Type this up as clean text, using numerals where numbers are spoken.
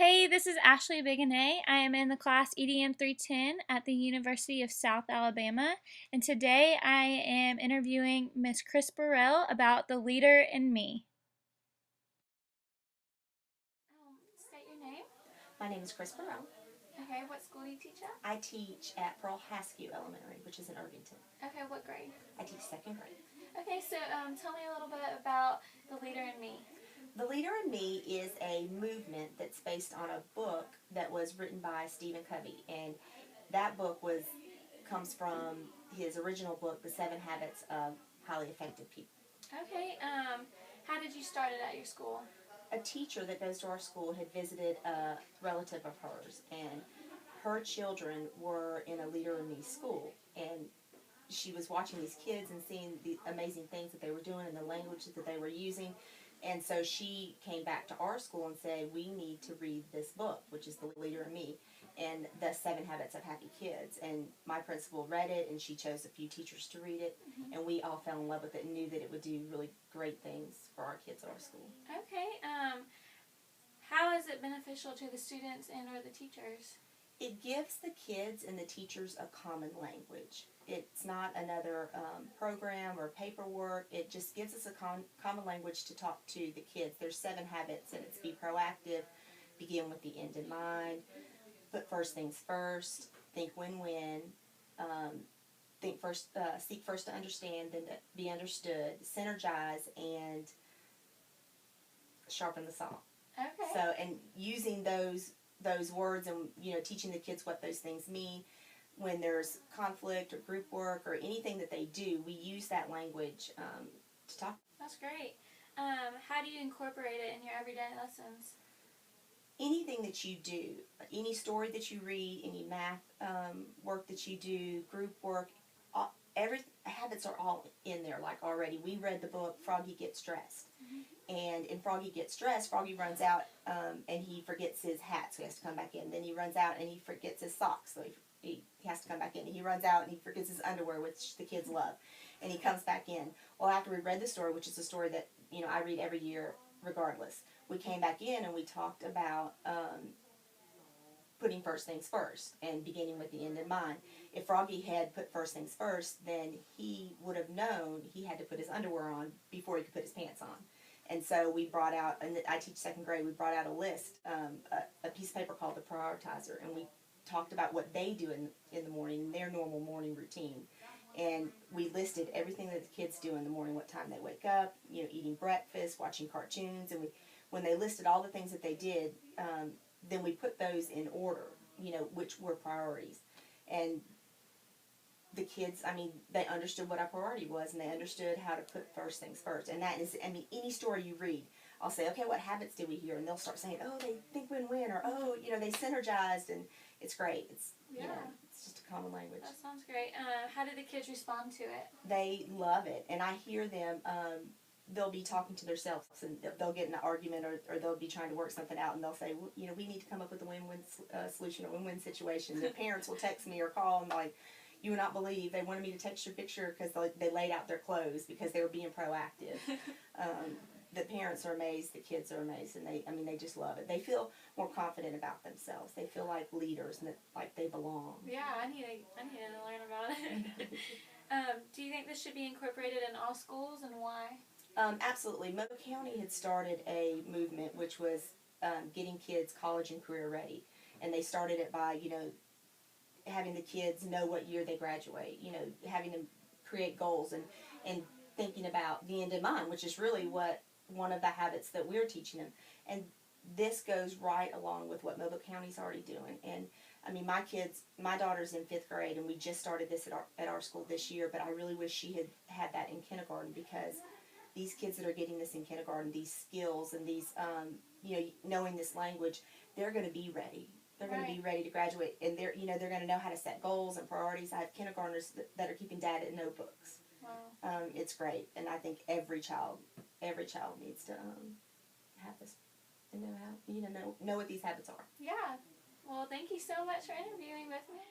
Hey, this is Ashley Bigonay. I am in the class EDM 310 at the University of South Alabama, and today I am interviewing Miss Chris Burrell about the leader in me. State your name. My name is Chris Burrell. Okay, what school do you teach at? I teach at Pearl Haskew Elementary, which is in Irvington. Okay, what grade? I teach second grade. Okay, so tell me a little bit about the leader in me. The Leader in Me is a movement that's based on a book that was written by Stephen Covey, and that book comes from his original book, The 7 Habits of Highly Effective People. Okay, how did you start it at your school? A teacher that goes to our school had visited a relative of hers, and her children were in a Leader in Me school, and she was watching these kids and seeing the amazing things that they were doing and the language that they were using. And so she came back to our school and said, we need to read this book, which is The Leader in Me, and The 7 Habits of Happy Kids. And my principal read it, and she chose a few teachers to read it, and we all fell in love with it and knew that it would do really great things for our kids at our school. Okay, how is it beneficial to the students and or the teachers? It gives the kids and the teachers a common language. It's not another program or paperwork. It just gives us a common language to talk to the kids. There's 7 habits, and it's be proactive, begin with the end in mind, put first things first, think win-win, think first, seek first to understand, then to be understood, synergize, and sharpen the saw. Okay. So, and using those words and teaching the kids what those things mean when there's conflict or group work or anything that they do, we use that language to talk. That's great. How do you incorporate it in your everyday lessons? Anything that you do, any story that you read, any math work that you do, group work, every habits are all in there like already. We read the book Froggy Gets Dressed. And in Froggy Gets Dressed, Froggy runs out and he forgets his hat, so he has to come back in. Then he runs out and he forgets his socks, so he has to come back in. He runs out and he forgets his underwear, which the kids love, and he comes back in. Well, after we read the story, which is a story that I read every year regardless, we came back in and we talked about putting first things first and beginning with the end in mind. If Froggy had put first things first, then he would have known he had to put his underwear on before he could put his pants on. And so we brought out, and I teach second grade, we brought out a list, a piece of paper called the Prioritizer, and we talked about what they do in the morning, their normal morning routine. And we listed everything that the kids do in the morning, what time they wake up, eating breakfast, watching cartoons, and when they listed all the things that they did, then we put those in order, which were priorities. And the kids, they understood what our priority was, and they understood how to put first things first. And that is, any story you read, I'll say, okay, what habits did we hear? And they'll start saying, oh, they think win-win, or oh, they synergized, and it's great. It's, it's just a common language. That sounds great. How do the kids respond to it? They love it, and I hear them, they'll be talking to themselves, and they'll get in an argument, or they'll be trying to work something out, and they'll say, well, we need to come up with a win-win solution, or win-win situation. Their parents will text me or call, and like, you would not believe, they wanted me to text your picture because they laid out their clothes because they were being proactive. The parents are amazed, the kids are amazed, and they just love it. They feel more confident about themselves. They feel like leaders and like they belong. Yeah, I need to learn about it. Do you think this should be incorporated in all schools, and why? Absolutely. Mobile County had started a movement which was getting kids college and career ready, and they started it by having the kids know what year they graduate, having them create goals and thinking about the end in mind, which is really what one of the habits that we're teaching them. And this goes right along with what Mobile County's already doing. And my daughter's in 5th grade, and we just started this at our school this year, but I really wish she had that in kindergarten, because these kids that are getting this in kindergarten, these skills and these, knowing this language, they're going to be ready. They're going to be ready to graduate, and they're going to know how to set goals and priorities. I have kindergartners that are keeping data notebooks. Wow. It's great, and I think every child needs to have this and know what these habits are. Yeah. Well, thank you so much for interviewing with me.